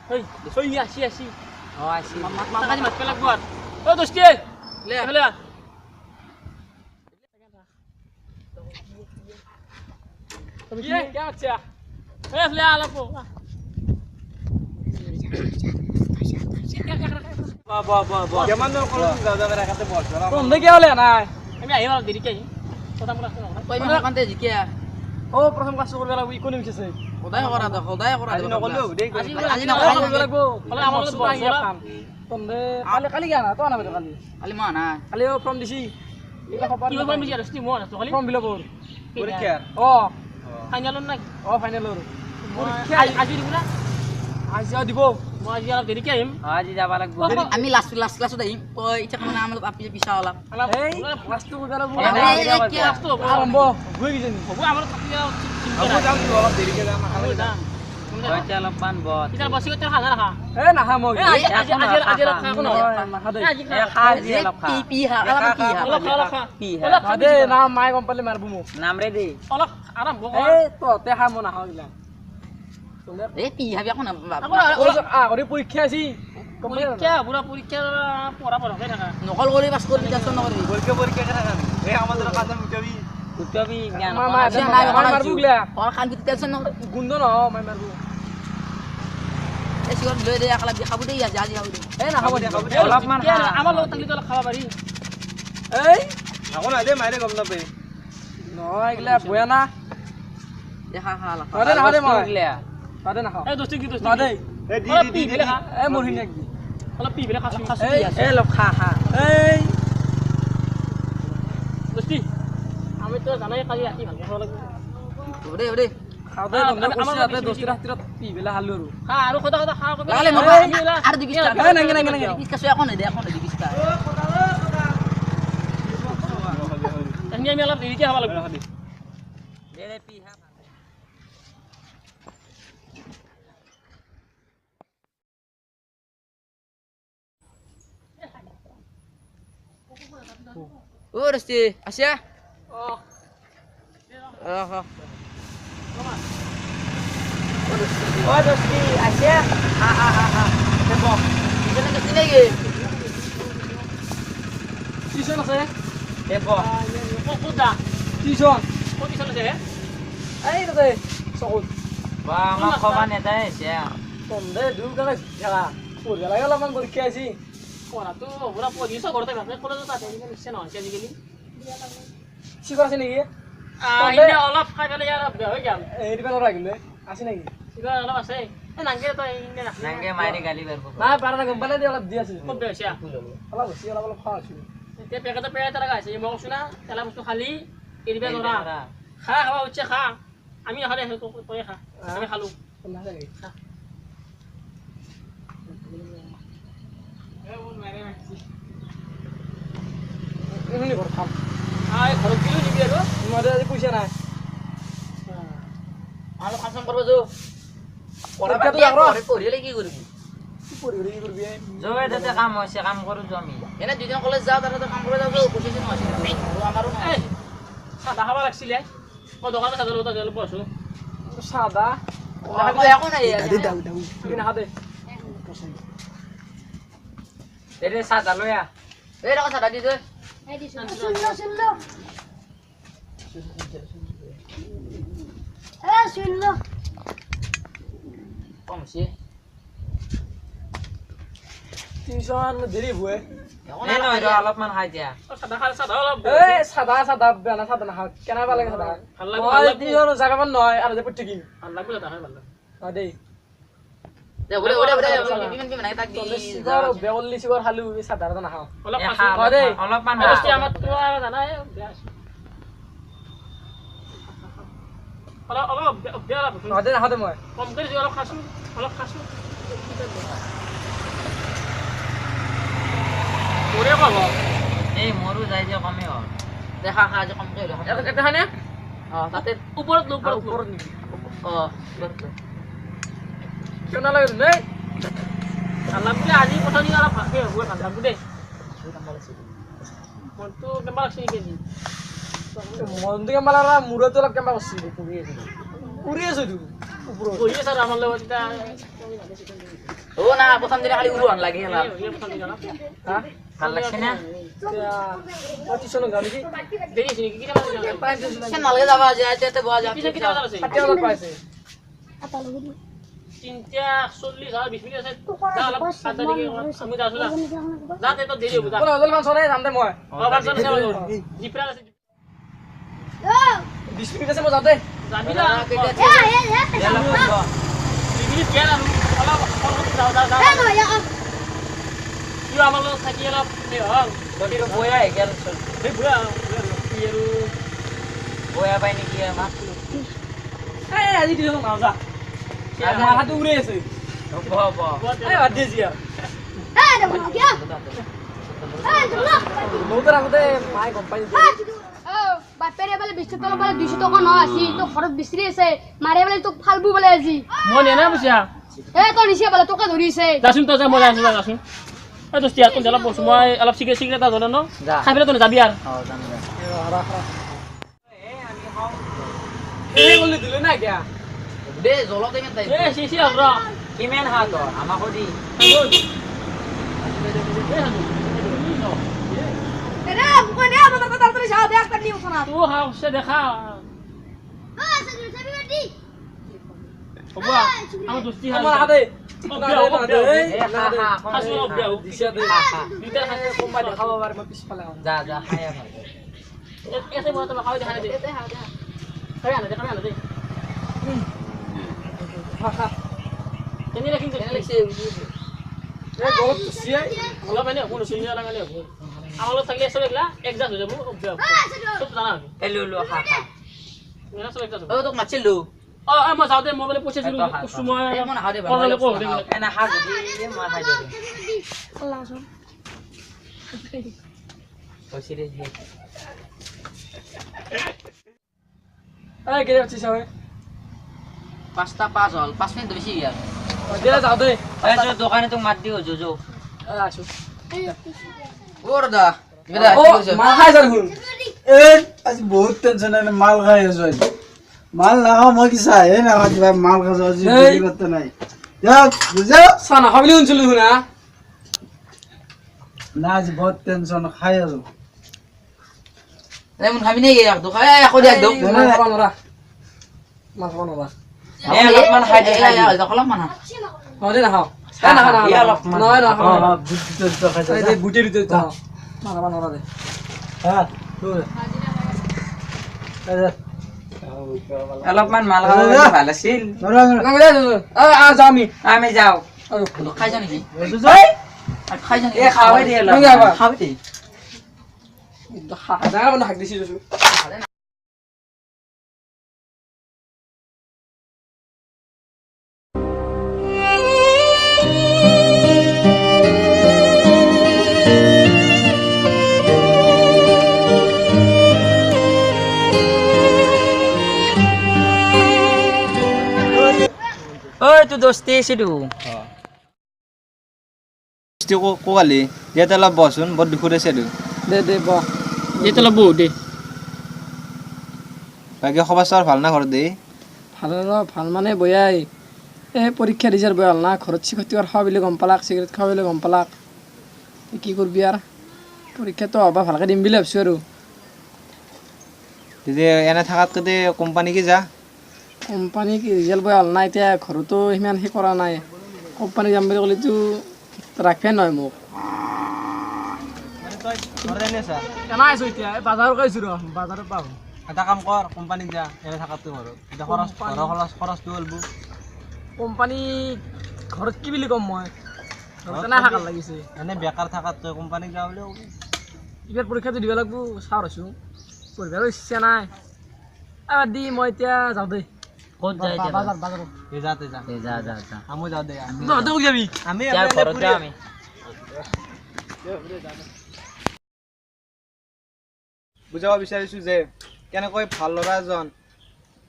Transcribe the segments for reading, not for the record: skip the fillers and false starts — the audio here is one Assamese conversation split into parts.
Hei, asi. Oh, asih. Makanya mas pelak buat. Oh, terus lihat. Iya, क्या अच्छा ले आला को বাহ কেমন ধর কল দাদা মেরা কাছে বল চলা তোমরা কি হলে না আমি আহি মাল দেরি কে প্রথম ক্লাস না কই মানে কান্তে জিকিয়া ও প্রথম ক্লাস করবে লাগবে ইকোনমিক্স আছে সদায় করা আজি নকলেও দেই আজি নকৰা করবে লাগবে বলে আমার তো বলা তোমরা কালি গা না তো না কালি কালি মা না কালি ফর্ম দিছি এটা খবর কি বলবো মিয়া রস্তি মন আছে খালি ফর্ম বিলাবর পরীক্ষা ও ফাইনাল না ফাইনাল আজি দিব না আজ দিব মই আজি অলপ দেরি কে আহিম আজি যাবা লাগবো আমি লাস্ট ক্লাছত আহিম কই ইচ্ছা মানে আমাৰ আপি পিছা ওলা এই ফার্স্ট বুঝা লাগবো ক্লাস তো আরম্ভ হই গেছে হবো আমার থাকিয়া আবু যাম তো অলপ দেরিকে যাম আমি দাম অলপ পান বত এটা বসি করতে হাজার রাখা এ না হা মই আজি খা কোন না খা দে আজি এ খা দি অলপ খা পি হা আলা কি হা অলপ খা পি হা দে না মাই কম্পালে মারবো মো নাম রে দে অলপ আরাম বক এ তো তে হা মনা হইলা এ পি হা এখন আগরে পরীক্ষা আছি পরীক্ষা পুরা পরীক্ষা পড়া হয়ে থাকা নকল কৰি পাছ কৰি যাছ নকৰি পরীক্ষা কেন খান এ আমাদের কাছে মুটাবি উত্তবি জ্ঞান মামা মারবো গলা আর খান কি টেনশন নকৰি গুন্দ ন মাই মাৰবো এ সিগৰ লৈ দে আকলা খাবো দেই আজি খাবো দে এ না খাবো দে অলপ মান আমার লোক থাকলে তো খাওয়া পারি এই এখন আদে মাইরে গম না পে নয় এগুলা বয়া না দেখা খালা আরে না রে মই আরে না খাও এই দোস্তি কি দোস্তি না দে এ অলপ পি বেলে খা এ মরহিন একদি অলপ পি বেলে খাসু এই এ লব খা এই দোস্তি আমি তো জানাই কালি রাতি ভালকে খাওয়া লাগবে ওরে ওরে খাও দে তোমরা কুছি রাতে দোস্তি রাতে পি বেলা হালু খা আৰু কথা খা কবি লাগালে মরবা আর দি বিস্তা এই নাঙ্গে নাঙ্গে বিস্তা সে এখন দে দি বিস্তা আমি অলপ দেৰিকে খাব লাগিব দে দে পি হা ও রস্তি আসিয়া অ ও দোস্তি আসিয়া হা দেখো ইজনে কে চিনেগে টিউশন আছে দেখো কোদা টিউশন কোন কি চলে এই রে সকল বা আমাক খবা নেদাই আছে তোমরা দূর করে খেলা পড়ে লাগে অলপমান পরীক্ষা আছি পড়া তো পুরা পজিশন করতে পারবে কলেজ তো তাতে নিশ্চয় নহয় আজিকালি শিখর আছে নাকি ইনে অলপ খাই পেলাই ইয়াৰ হৈ গেল এই দিবা নৰা কিন্তু আছে নাকি কিবা অলপ আছে এই নাংগে তো ইনে ৰাখি নাংগে মাৰি গালি বাৰব না পাৰা না গম্পালে দি অলপ দি আছে খুব বেছি অলপ বেছি অলপ খোৱা আছে এতিয়া পেকেটৰ পেৰা এটা আছে মই কৈছো না তেলা বস্তু খালি এৰিবা নৰা খা খাবা উঠছে খা আমি নহলে তই খা আমি খালো না লাগে এমনি ঘর খাম ঘৰত দিলো নিবি আৰু তোমাদের আজি পয়সা নাই আলো খাসম করব যো পরীক্ষা তো আগর পড়িলে কি করবি কি পড়ি কি করবি জয় তাতে কাম হৈছে কাম কৰো আমি এনে দুজন কলেজ যাও তাতে কাম করে যাও যো পজিশন আছে আমারও এই চাদা খাব লাগছিলে মই দোকানত চাদা লতা গেল বসো সাদা এখন নাই তুমি না দে এৰে সাদা লয়া এই রাখা সাদা দি দে কমছে টিউশন দেরি হয় এখন এই নহয় অলপমান খাই দিয়া চাদা খালে চাদা অলপ এই সাদা বেনা সাদা না কেনা ভাল লাগে সাদা ভাল লাগব মই টিউশন জায়গা মান নহয় আর যে পড়তে কি ভাল লাগব এটা হয় ভাল লাগব দেই দে ওরে ওরে ওরে বিমান নাই তাক দি সিগর বেওলি সিগর হালু সাদা না খাও অলপ এ খাসু খা, দেই। অলপমান এই বস্তু খা। আমাৰ তো আৰু জানাই অলপ অলপ বেয়া নদে না হাতে মই কম কৰি দিওঁ অলপ খাসু ওৰে কব এই মোৰো যাই যে কমে হ'ল দেখা খা যে কম কৰে এটা হয় না তাতে ওপৰত লোক উপর নি ও কেউ না লাগে নেই ভাল লাগলে আজি কথা দিও অলপ ভালকে হ'ব ভাল লাগব দেই মনটো কেমন লাগছে কেজি মন দিকে মালারা মুরত অলপ কেমবা করছি পুরি আছে তুই বহি আছে আৰু আমাৰ লগত এতিয়া ও না প্ৰথম দিনে খালি উড়ান লাগে না প্ৰথম দিনা না হা ভাল লাগছে না টিউশন গালি কি দেৰি আছে নেকি কিটা বাজে সে নালগে যাবা যায় তে বয়া যা পিছে কিটা বাজে আছে 60 টাকা পাইছে 340 আর 20 মিনিট আছে যা অলপ আধা দিকে আমি যাইছো না যাতে তো দেৰি হ'ব যা কোন হজল মান সৰে যাম দে মই বাৰজন আছে জিপৰা আছে 20 মিনিট আছে মই যাতে যাবি না কেটে মিনিট গেল আৰু অলপ যাও যাও যাও ইউ আমাৰ লগত থাকি অলপ এই হল তোকে বয়া গেল এই বুঢ়া কি আৰু বয়া পাই নেকি আমাক এই আজি টিউশন নাও যা মাথাটো উড়ে আছে হ'ব হ'ব এই বাদ দিয়ে জিয়া নৌকার আগতে মায়ে গম পাই বাপেৰে বোলে 20 টকা বোলে 200 টকা ন আছে তো ঘৰত বিচৰি আছে মাৰে বোলে তোক ফালবু বোলে আজি মই নেনা বুজিয়া এ তো নিছে বোলে তোকে ধৰিছে যাচোন তই যা মই যাইছো যাচোন এই দোস্তি আর কোন জালা বসু মই অলপ সিগারেট সিগারেট এটা ধরে ন যা। খাই পেলে তো যাবি আর ও জানো এই বলি দিলে না কিয়া দে জলো দে তাই এ সিসি আমরা কিমান হাত আমাকো দি এরে কোনে আমার তো তাড়াতাড়ি যাও দেখ করনি ওখানে তো হাও সে দেখা ওবা আমার দোস্তি হাল আমার হাতে হাসু অব্যাও দিশা দে দুইটা হাসে কোম্পানি দেখাবো আর মই পিছফালে যা যা খায়া ভাল এসে মনে তো খাওয়া দেখা দে খাই আনা দে খাই আনা দে কেনি রাখিন কেনি লিখছে এই বহুত সিয়ে ওলা মানে কোন সুইয়া লাগালে হবে আমার লোক থাকলে সব একলা একজাস্ট হয়ে যাবো অব্যাও সব জানা হবে এলু লু খা খা মেরা সব একজাস্ট ও হবে তো মাছিলো ও মই যাওঁতে মোবাইলে পইচা দিলো সময় এই মন হাতে পড়লে পড় দে এনা হাত দি মই খাই দিম আল্লাহ সব ওসিরে হে এই কে যাচ্ছিস সবাই 5টা 5 হল 5 মিনিট বেশি গিয়া দে যাও দে এই যে দোকানে তো মার দিও জোজো আসো ওর দা মেরা ও মা খাই যার হুন आज बहुत टेंशन है माल खाए जो माल ना खाओ मैं किसा है ना आज भाई माल खा जो जी बुरी बात नहीं जा बुझा সানা খাবলি হুনছিল হুনা ना आज बहुत टेंशन खाए जो এমন খাবি নেই এক দো খায় এক দিয়া দো মা খাবা নরা মা খাবা নরা এ অলপমান খাই দে খাই এই দেখলাম মানা হদে না খাও এই না খানা এই অলপমান। নয় না খাও हां बुद्धि तो खा এই जा দে বুটির দিতে তো মা খাবা নরা দে हां तू অলপমান মাল খাব ভাল আছিল नरा না দে আ যাও আমি আমি যাও খাই জানি কি बुझा খাই জানি এ খাওয়াই দিয়ে তুমি যাবা খাবি দে জানা বন্ধ হাক দিছি জসু ওই তো দোস্তি এসেটু কোৱালি ইয়াতে অলপ বচোন বৰ দুখত আছে আৰু দে দে ব যেতে লব দে বাকী খবৰ চবৰ ভাল না ঘৰত দেই ভাল মানে বয়াই এই পৰীক্ষা ৰিজাল্ট বয়াল না ঘৰত চিকটিৰ খাৱা বুলি গম পালাক চিগাৰেট খাৱা বুলি গম পালাক কি কৰবি আৰু পৰীক্ষাটো হ'ব ভালকৈ দিম বুলি ভাবিছোঁ আৰু তেতিয়া এনে থাকাতকৈ কোম্পানী কি যা কোম্পানী কি ৰিজাল্ট বয়াল না এতিয়া ঘৰতো সিমান সেই কৰা নাই কোম্পানী যাম বুলি ক'লেতো ৰাখে নহয় মোক ঘৰত এনে আছা কেনা আছোঁ এতিয়া বাজাৰত গৈছোঁ ৰ বাজাৰত পাওঁ এটা কাম কৰ কোম্পানীত যা এনে থাকাতকৈ ঘৰত এতিয়া খৰচটো ওলব কোম্পানী ঘৰত কি বুলি ক'ম মই ঘৰত কেনে থাকাৰ লাগিছে এনে বেকাৰ থাকাতকৈ কোম্পানীত যা বুলি এইবাৰ পৰীক্ষাটো দিব লাগিব চাওঁ আছোঁ পঢ়িবৰো ইচ্ছা নাই এবাৰ দি মই এতিয়া যাওঁ দেই ক'ত যাই এতিয়া বাজাৰত এই যাতে যা এ যা যা যা আমি যাওঁ দে তহঁতে ক'ত যাবি আমি যা ঘৰত যা আমি বুজাব বিচাৰিছোঁ যে কেনেকৈ ভাল ল'ৰা এজন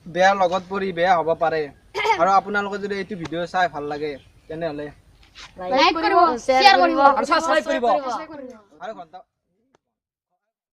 বেয়া লগত পৰি বেয়া হ'ব পাৰে আৰু আপোনালোকে যদি এইটো ভিডিঅ' চাই ভাল লাগে তেনেহ'লে লাইক কৰিব শ্বেয়াৰ কৰিব আৰু ছাবস্ক্ৰাইব কৰিব আৰু ঘণ্টা